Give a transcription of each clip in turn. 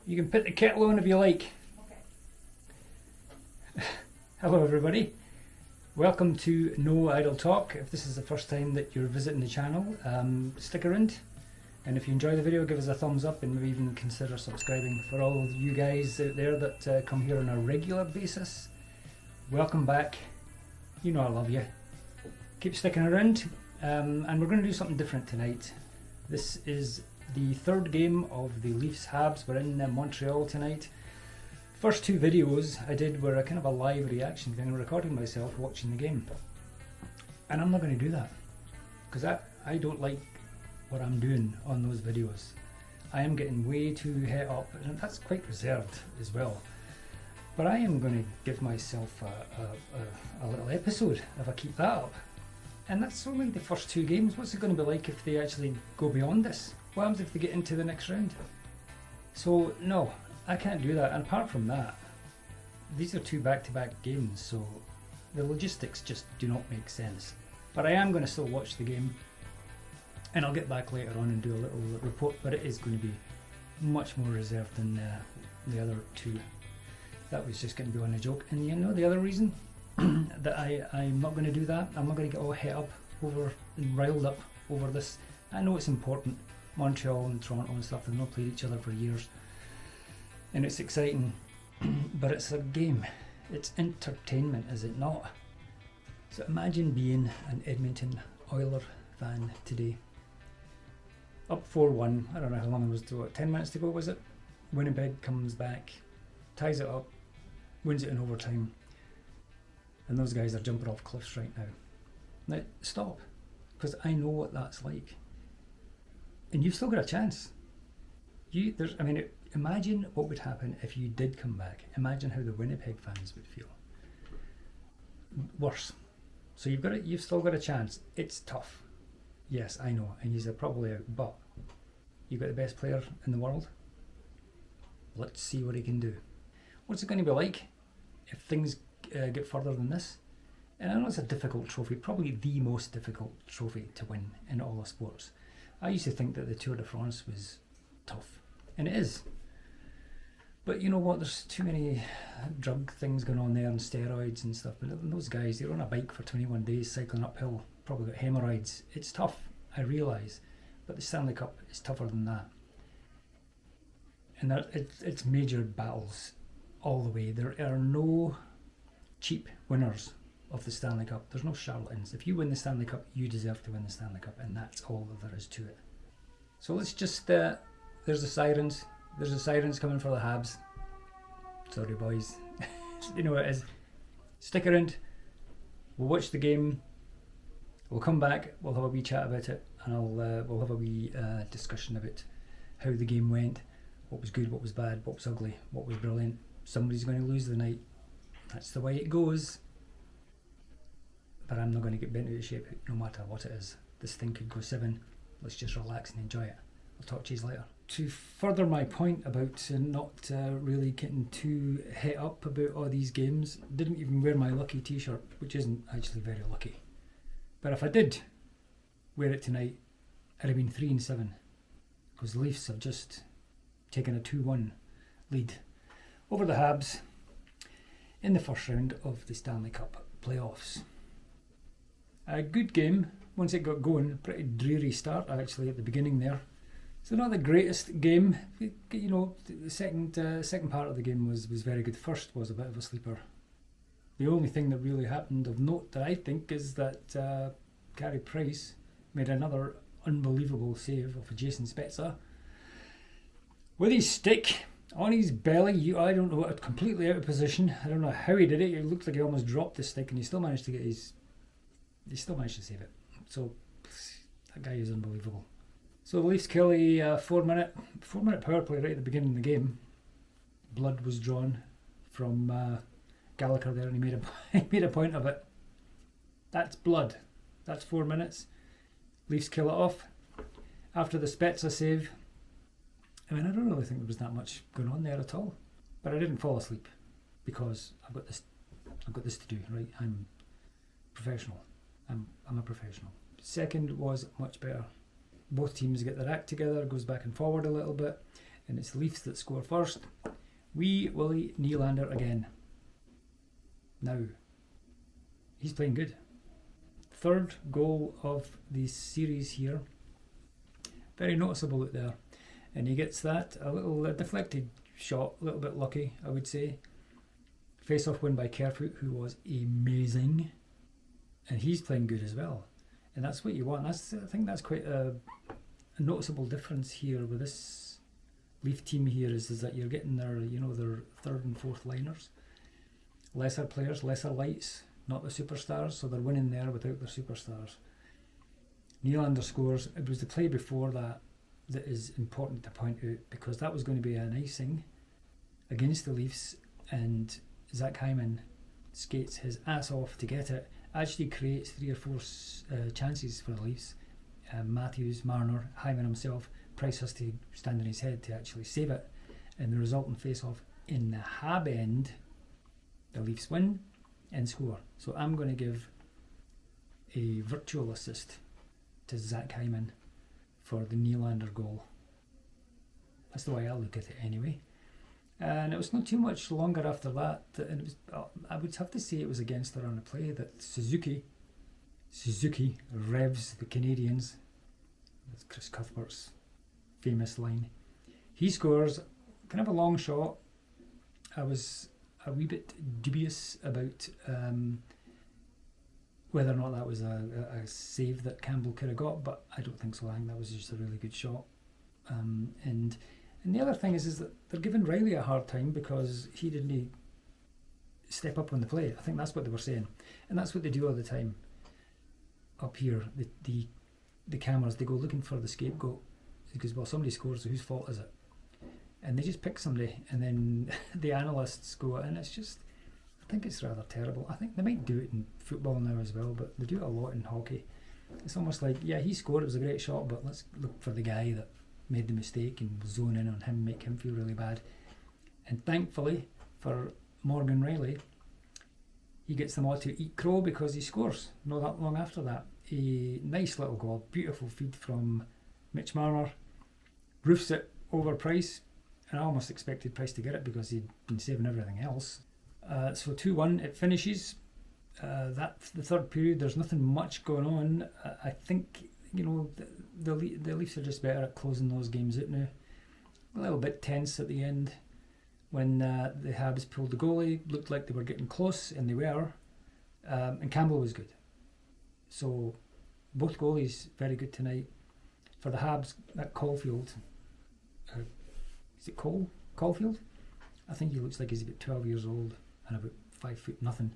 You can put the kettle on if you like. Okay. Hello everybody. Welcome to No Idle Talk. If this is the first time that you're visiting the channel, stick around. And if you enjoy the video, give us a thumbs up and maybe even consider subscribing. For all of you guys out there that come here on a regular basis, welcome back. You know I love you. Keep sticking around. And we're going to do something different tonight. This is the third game of the Leafs Habs. We're in Montreal tonight. First two videos I did were a kind of a live reaction thing, recording myself watching the game. And I'm not going to do that because I don't like what I'm doing on those videos. I am getting way too het up, and that's quite reserved as well. But I am going to give myself a little episode if I keep that up. And that's only the first two games. What's it going to be like if they actually go beyond this? What happens if they get into the next round? So no, I can't do that. And apart from that, these are two back-to-back games, so the logistics just do not make sense. But I am going to still watch the game, and I'll get back later on and do a little report, but it is going to be much more reserved than the other two. That was just going to be on a joke. And you know the other reason that I'm not going to do that, I'm not going to get all het up over and riled up over this. I know it's important. Montreal and Toronto and stuff, they've not played each other for years. And it's exciting, but it's a game. It's entertainment, is it not? So imagine being an Edmonton Oiler fan today. Up 4-1, I don't know how long it was to, 10 minutes to go was it? Winnipeg comes back, ties it up, wins it in overtime. And those guys are jumping off cliffs right now. Now, stop, because I know what that's like. And you've still got a chance. Imagine what would happen if you did come back. Imagine how the Winnipeg fans would feel. Worse. So you've still got a chance. It's tough. Yes, I know, and you're probably out, but you've got the best player in the world. Let's see what he can do. What's it going to be like if things get further than this? And I know it's a difficult trophy, probably the most difficult trophy to win in all of sports. I used to think that the Tour de France was tough, and it is. But you know what, there's too many drug things going on there and steroids and stuff. But those guys, they're on a bike for 21 days cycling uphill, probably got hemorrhoids. It's tough, I realise. But the Stanley Cup is tougher than that. And it's major battles all the way. There are no cheap winners of the Stanley Cup. There's no charlatans. If you win the Stanley Cup, you deserve to win the Stanley Cup, and that's all that there is to it. So let's just, there's the sirens. There's the sirens coming for the Habs. Sorry boys. You know what it is. Stick around. We'll watch the game. We'll come back. We'll have a wee chat about it, and we'll have a wee discussion about how the game went, what was good, what was bad, what was ugly, what was brilliant. Somebody's going to lose the night. That's the way it goes. But I'm not going to get bent out of shape no matter what it is. This thing could go 7. Let's just relax and enjoy it. I'll talk to you later. To further my point about not really getting too het up about all these games, didn't even wear my lucky t-shirt, which isn't actually very lucky. But if I did wear it tonight, I'd have been 3-7, because the Leafs have just taken a 2-1 lead over the Habs in the first round of the Stanley Cup playoffs. A good game once it got going. Pretty dreary start actually at the beginning there. So not the greatest game. You know, the second part of the game was very good. First was a bit of a sleeper. The only thing that really happened of note that I think is that Carey Price made another unbelievable save of Jason Spezza with his stick on his belly. I don't know, completely out of position. I don't know how he did it. It looked like he almost dropped the stick, and he still managed to save it. So that guy is unbelievable. So the Leafs kill a 4-minute power play right at the beginning of the game. Blood was drawn from Gallagher there, and he made a point of it. That's blood. That's 4 minutes. Leafs kill it off. After the Spezza save, I don't really think there was that much going on there at all. But I didn't fall asleep because I've got this to do, right? I'm professional. I'm a professional. Second was much better. Both teams get their act together, goes back and forward a little bit. and it's the Leafs that score first. Wee Willie Nylander again. Now, he's playing good. Third goal of the series here. Very noticeable out there. And he gets that, a little deflected shot, a little bit lucky, I would say. Face-off win by Kerfoot, who was amazing. And he's playing good as well. And that's what you want. I think that's quite a noticeable difference here with this Leaf team here is that you're getting their third and fourth liners. Lesser players, lesser lights, not the superstars, so they're winning there without their superstars. Nylander scores. It was the play before that is important to point out, because that was going to be an icing against the Leafs, and Zach Hyman skates his ass off to get it. Actually creates 3 or 4 chances for the Leafs. Matthews, Marner, Hyman himself. Price has to stand on his head to actually save it, and the resultant face-off in the Hab end, the Leafs win and score. So I'm going to give a virtual assist to Zach Hyman for the Nylander goal. That's the way I look at it anyway. And it was not too much longer after that, and it was, I would have to say it was against the run of play, that Suzuki revs the Canadians. That's Chris Cuthbert's famous line. He scores, kind of a long shot. I was a wee bit dubious about whether or not that was a save that Campbell could have got, but I don't think so. I think that was just a really good shot. And the other thing is that they're giving Riley a hard time because he didn't step up on the play. I think that's what they were saying, and that's what they do all the time. Up here, the cameras, they go looking for the scapegoat because, well, somebody scores, so whose fault is it? And they just pick somebody, and then the analysts go, and it's just, I think it's rather terrible. I think they might do it in football now as well, but they do it a lot in hockey. It's almost like, yeah, he scored, it was a great shot, but let's look for the guy that made the mistake and zone in on him, make him feel really bad. And thankfully for Morgan Riley, he gets them all to eat crow because he scores not that long after that. A nice little goal, beautiful feed from Mitch Marner, roofs it over Price, and I almost expected Price to get it because he'd been saving everything else. So 2-1 it finishes. That's the third period. There's nothing much going on. I think the Leafs are just better at closing those games out now. A little bit tense at the end when the Habs pulled the goalie. Looked like they were getting close, and they were. And Campbell was good. So both goalies very good tonight. For the Habs, that Caulfield, is it Caulfield? I think he looks like he's about 12 years old and about 5 foot nothing.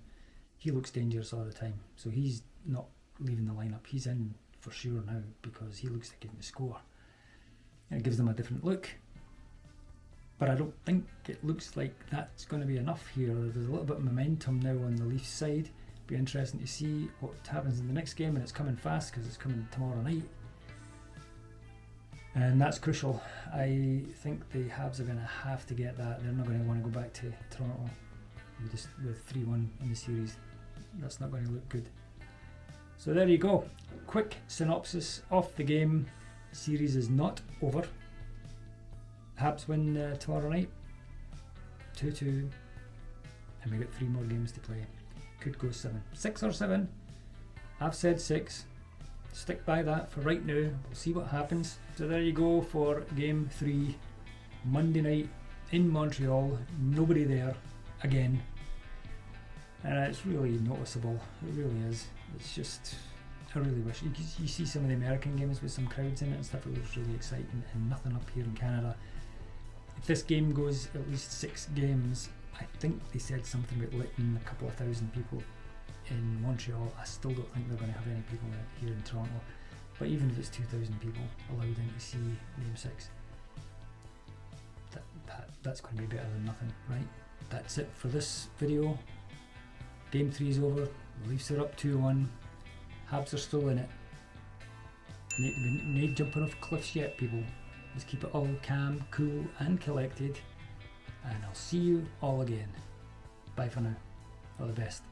He looks dangerous all the time. So he's not leaving the lineup. He's in for sure now because he looks like he can score. And it gives them a different look. But I don't think it looks like that's going to be enough here. There's a little bit of momentum now on the Leafs side. Be interesting to see what happens in the next game, and it's coming fast because it's coming tomorrow night. And that's crucial. I think the Habs are going to have to get that. They're not going to want to go back to Toronto with 3-1 in the series. That's not going to look good. So there you go. Quick synopsis of the game. Series is not over. Habs win tomorrow night, 2-2, and we got 3 more games to play. Could go 6 or 7. I've said 6. Stick by that for right now. We'll see what happens. So there you go for game 3, Monday night in Montreal. Nobody there again, and it's really noticeable. It really is. It's just, I really wish you see some of the American games with some crowds in it and stuff. It looks really exciting, and nothing up here in Canada. If this game goes at least 6 games, I think they said something about letting a couple of thousand people in Montreal. I still don't think they're going to have any people here in Toronto, but even if it's 2,000 people allowed in to see Game 6, that's going to be better than nothing, right? That's it for this video. Game 3 is over. The Leafs are up 2-1. Habs are still in it. Need jumping off cliffs yet, people. Let's keep it all calm, cool and collected, and I'll see you all again. Bye for now. All the best.